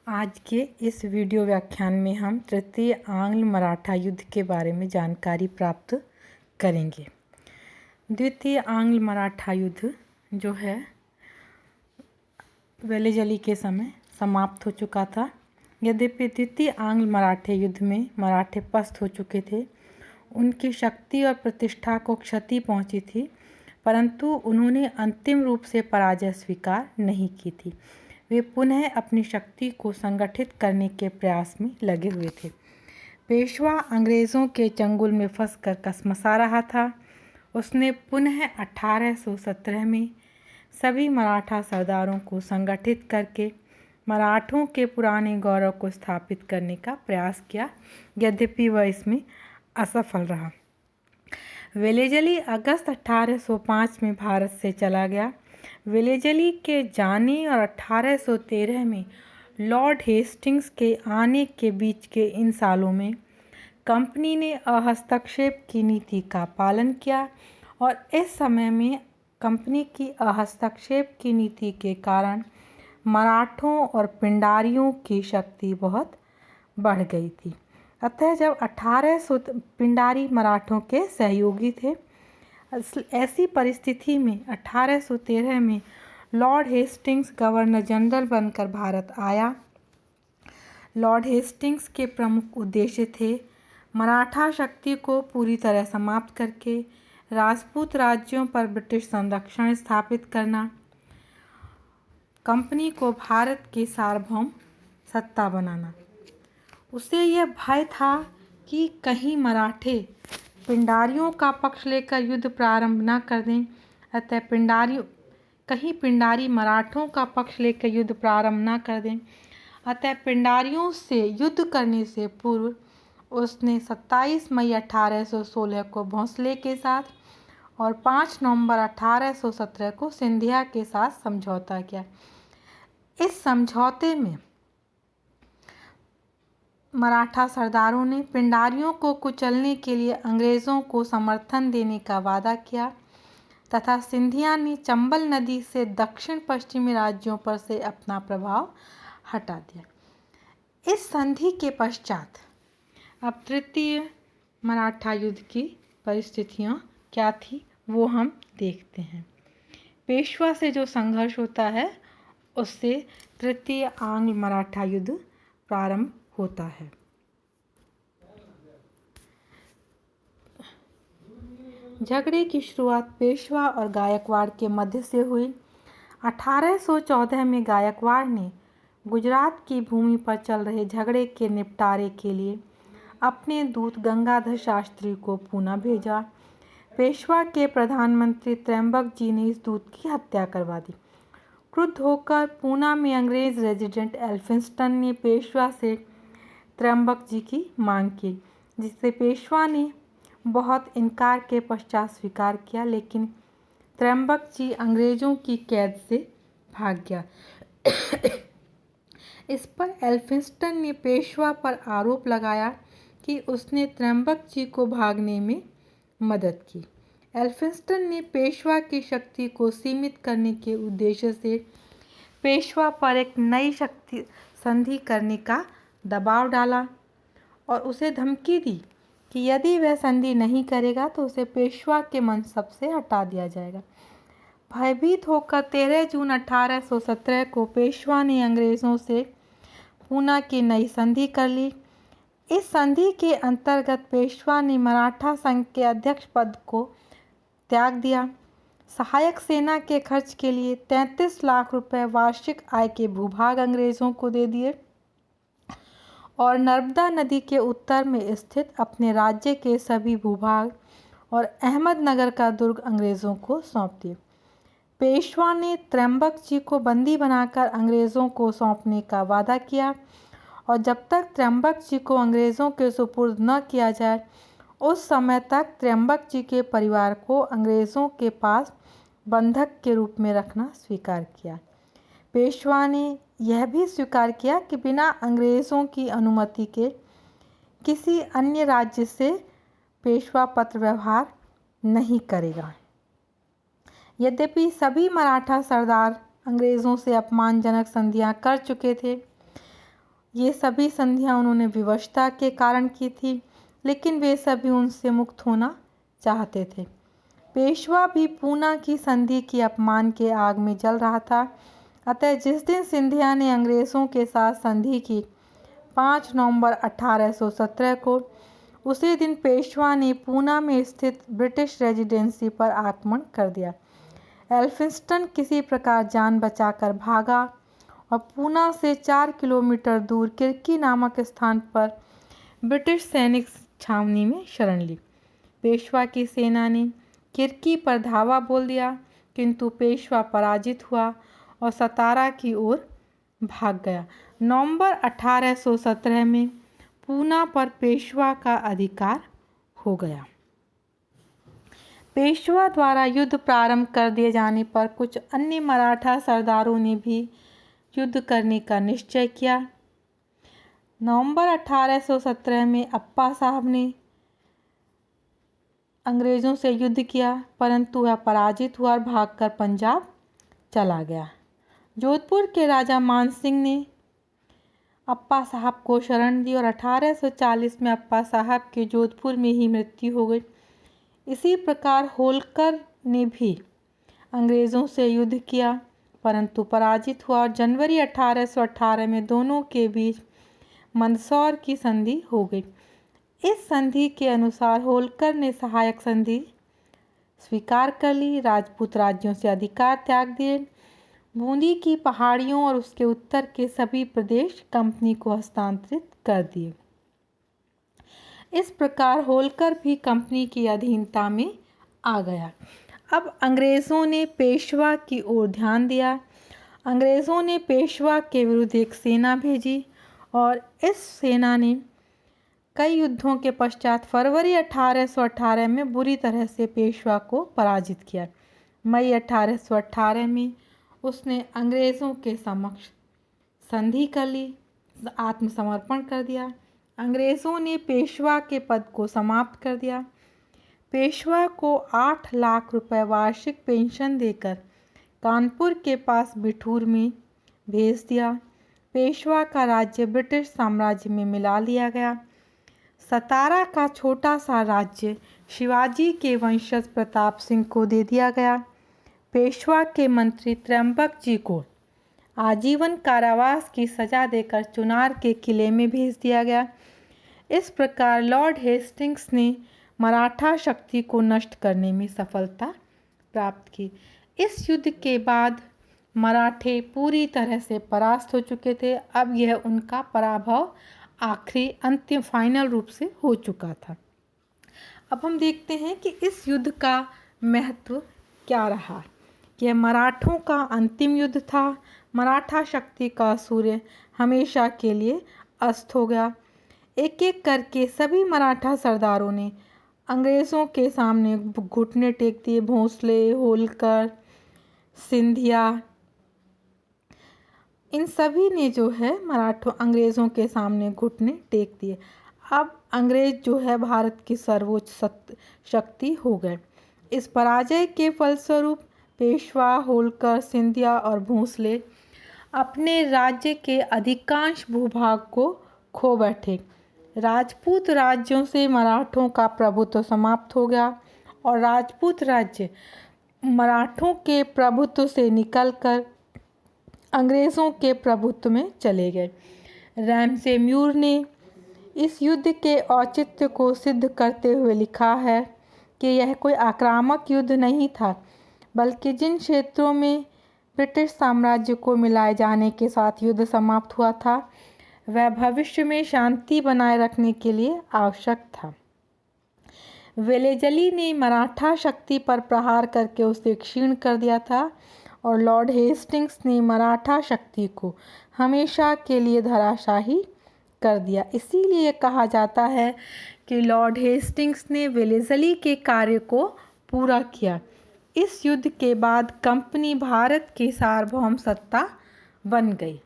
आज के इस वीडियो व्याख्यान में हम तृतीय आंग्ल मराठा युद्ध के बारे में जानकारी प्राप्त करेंगे। द्वितीय आंग्ल मराठा युद्ध जो है वेलेजली के समय समाप्त हो चुका था। यद्यपि द्वितीय आंग्ल मराठे युद्ध में मराठे पस्त हो चुके थे, उनकी शक्ति और प्रतिष्ठा को क्षति पहुंची थी, परंतु उन्होंने अंतिम रूप से पराजय स्वीकार नहीं की थी। वे पुनः अपनी शक्ति को संगठित करने के प्रयास में लगे हुए थे। पेशवा अंग्रेज़ों के चंगुल में फंसकर कसमसा रहा था। उसने पुनः 1817 में सभी मराठा सरदारों को संगठित करके मराठों के पुराने गौरव को स्थापित करने का प्रयास किया, यद्यपि वह इसमें असफल रहा। वेलेजली अगस्त 1805 में भारत से चला गया। वेलेजली के जाने और 1813 में लॉर्ड हेस्टिंग्स के आने के बीच के इन सालों में कंपनी ने हस्तक्षेप की नीति का पालन किया और इस समय में कंपनी की हस्तक्षेप की नीति के कारण मराठों और पिंडारियों की शक्ति बहुत बढ़ गई थी। अतः जब 1800 पिंडारी मराठों के सहयोगी थे, ऐसी परिस्थिति में 1813 में लॉर्ड हेस्टिंग्स गवर्नर जनरल बनकर भारत आया। लॉर्ड हेस्टिंग्स के प्रमुख उद्देश्य थे मराठा शक्ति को पूरी तरह समाप्त करके राजपूत राज्यों पर ब्रिटिश संरक्षण स्थापित करना, कंपनी को भारत की सार्वभौम सत्ता बनाना। उसे यह भय था कि कहीं मराठे पिंडारियों का पक्ष लेकर युद्ध प्रारंभ न कर दें। अतः पिंडारी मराठों का पक्ष लेकर युद्ध प्रारंभ न कर दें। अतः पिंडारियों से युद्ध करने से पूर्व उसने 27 मई 1816 को भोंसले के साथ और 5 नवंबर 1817 को सिंधिया के साथ समझौता किया। इस समझौते में मराठा सरदारों ने पिंडारियों को कुचलने के लिए अंग्रेज़ों को समर्थन देने का वादा किया तथा सिंधिया ने चंबल नदी से दक्षिण पश्चिमी राज्यों पर से अपना प्रभाव हटा दिया। इस संधि के पश्चात अब तृतीय मराठा युद्ध की परिस्थितियाँ क्या थी वो हम देखते हैं। पेशवा से जो संघर्ष होता है उससे तृतीय आंग्ल मराठा युद्ध प्रारंभ होता है। झगड़े की शुरुआत पेशवा और गायकवाड़ के मध्य से हुई। 1814 में गायकवाड़ ने गुजरात की भूमि पर चल रहे झगड़े के निपटारे के लिए अपने दूत गंगाधर शास्त्री को पूना भेजा। पेशवा के प्रधानमंत्री त्र्यंबक जी ने इस दूत की हत्या करवा दी। क्रुद्ध होकर पूना में अंग्रेज रेजिडेंट एल्फिंस्टन ने पेशवा से त्र्यंबक जी की मांग की, जिससे पेशवा ने बहुत इनकार के पश्चात स्वीकार किया, लेकिन त्र्यंबक जी अंग्रेज़ों की कैद से भाग गया। इस पर एल्फिंस्टन ने पेशवा पर आरोप लगाया कि उसने त्र्यंबक जी को भागने में मदद की। एल्फिंस्टन ने पेशवा की शक्ति को सीमित करने के उद्देश्य से पेशवा पर एक नई शक्ति संधि करने का दबाव डाला और उसे धमकी दी कि यदि वह संधि नहीं करेगा तो उसे पेशवा के मनसब से हटा दिया जाएगा। भयभीत होकर 13 जून 1817 को पेशवा ने अंग्रेज़ों से पूना की नई संधि कर ली। इस संधि के अंतर्गत पेशवा ने मराठा संघ के अध्यक्ष पद को त्याग दिया। सहायक सेना के खर्च के लिए 33 लाख रुपए वार्षिक आय के भूभाग अंग्रेज़ों को दे दिए और नर्मदा नदी के उत्तर में स्थित अपने राज्य के सभी भूभाग और अहमदनगर का दुर्ग अंग्रेज़ों को सौंप दिए। पेशवा ने त्र्यंबक जी को बंदी बनाकर अंग्रेज़ों को सौंपने का वादा किया और जब तक त्र्यंबक जी को अंग्रेज़ों के सुपुर्द न किया जाए उस समय तक त्र्यंबक जी के परिवार को अंग्रेज़ों के पास बंधक के रूप में रखना स्वीकार किया। पेशवा ने यह भी स्वीकार किया कि बिना अंग्रेज़ों की अनुमति के किसी अन्य राज्य से पेशवा पत्र व्यवहार नहीं करेगा। यद्यपि सभी मराठा सरदार अंग्रेज़ों से अपमानजनक संधियां कर चुके थे, ये सभी संधियां उन्होंने विवशता के कारण की थी, लेकिन वे सभी उनसे मुक्त होना चाहते थे। पेशवा भी पूना की संधि की अपमान के आग में जल रहा था। अतः जिस दिन सिंधिया ने अंग्रेज़ों के साथ संधि की 5 नवंबर 1817 को, उसी दिन पेशवा ने पूना में स्थित ब्रिटिश रेजिडेंसी पर आक्रमण कर दिया। एल्फिंस्टन किसी प्रकार जान बचाकर भागा और पूना से 4 किलोमीटर दूर किर्की नामक स्थान पर ब्रिटिश सैनिक छावनी में शरण ली। पेशवा की सेना ने किर्की पर धावा बोल दिया, किंतु पेशवा पराजित हुआ और सतारा की ओर भाग गया। नवंबर 1817 में पूना पर पेशवा का अधिकार हो गया। पेशवा द्वारा युद्ध प्रारंभ कर दिए जाने पर कुछ अन्य मराठा सरदारों ने भी युद्ध करने का निश्चय किया। नवंबर 1817 में अप्पा साहब ने अंग्रेज़ों से युद्ध किया, परंतु वह पराजित हुआ और भागकर पंजाब चला गया। जोधपुर के राजा मान सिंह ने अप्पा साहब को शरण दी और 1840 में अप्पा साहब की जोधपुर में ही मृत्यु हो गई। इसी प्रकार होलकर ने भी अंग्रेज़ों से युद्ध किया, परंतु पराजित हुआ और जनवरी 1818 में दोनों के बीच मंदसौर की संधि हो गई। इस संधि के अनुसार होलकर ने सहायक संधि स्वीकार कर ली, राजपूत राज्यों से अधिकार त्याग दिए, बूंदी की पहाड़ियों और उसके उत्तर के सभी प्रदेश कंपनी को हस्तांतरित कर दिए। इस प्रकार होलकर भी कंपनी की अधीनता में आ गया। अब अंग्रेज़ों ने पेशवा की ओर ध्यान दिया। अंग्रेज़ों ने पेशवा के विरुद्ध एक सेना भेजी और इस सेना ने कई युद्धों के पश्चात फरवरी 1818 में बुरी तरह से पेशवा को पराजित किया। मई 1818 में उसने अंग्रेज़ों के समक्ष संधि कर ली, आत्मसमर्पण कर दिया। अंग्रेज़ों ने पेशवा के पद को समाप्त कर दिया। पेशवा को 8 लाख रुपए वार्षिक पेंशन देकर कानपुर के पास बिठूर में भेज दिया। पेशवा का राज्य ब्रिटिश साम्राज्य में मिला लिया गया। सतारा का छोटा सा राज्य शिवाजी के वंशज प्रताप सिंह को दे दिया गया। पेशवा के मंत्री त्र्यंबक जी को आजीवन कारावास की सजा देकर चुनार के किले में भेज दिया गया। इस प्रकार लॉर्ड हेस्टिंग्स ने मराठा शक्ति को नष्ट करने में सफलता प्राप्त की। इस युद्ध के बाद मराठे पूरी तरह से परास्त हो चुके थे। अब यह उनका पराभव आखिरी अंतिम फाइनल रूप से हो चुका था। अब हम देखते हैं कि इस युद्ध का महत्व क्या रहा। यह मराठों का अंतिम युद्ध था। मराठा शक्ति का सूर्य हमेशा के लिए अस्त हो गया। एक एक करके सभी मराठा सरदारों ने अंग्रेज़ों के सामने घुटने टेक दिए। भोंसले, होलकर, सिंधिया, इन सभी ने जो है मराठों अंग्रेज़ों के सामने घुटने टेक दिए। अब अंग्रेज़ जो है भारत की सर्वोच्च शक्ति हो गए। इस पराजय के फलस्वरूप पेशवा, होलकर, सिंधिया और भोंसले अपने राज्य के अधिकांश भूभाग को खो बैठे। राजपूत राज्यों से मराठों का प्रभुत्व समाप्त हो गया और राजपूत राज्य मराठों के प्रभुत्व से निकलकर अंग्रेज़ों के प्रभुत्व में चले गए। रैमसे म्यूर ने इस युद्ध के औचित्य को सिद्ध करते हुए लिखा है कि यह कोई आक्रामक युद्ध नहीं था, बल्कि जिन क्षेत्रों में ब्रिटिश साम्राज्य को मिलाए जाने के साथ युद्ध समाप्त हुआ था, वह भविष्य में शांति बनाए रखने के लिए आवश्यक था। वेलेजली ने मराठा शक्ति पर प्रहार करके उसे क्षीण कर दिया था और लॉर्ड हेस्टिंग्स ने मराठा शक्ति को हमेशा के लिए धराशाही कर दिया। इसीलिए कहा जाता है कि लॉर्ड हेस्टिंग्स ने वेलेजली के कार्य को पूरा किया। इस युद्ध के बाद कंपनी भारत की सार्वभौम सत्ता बन गई।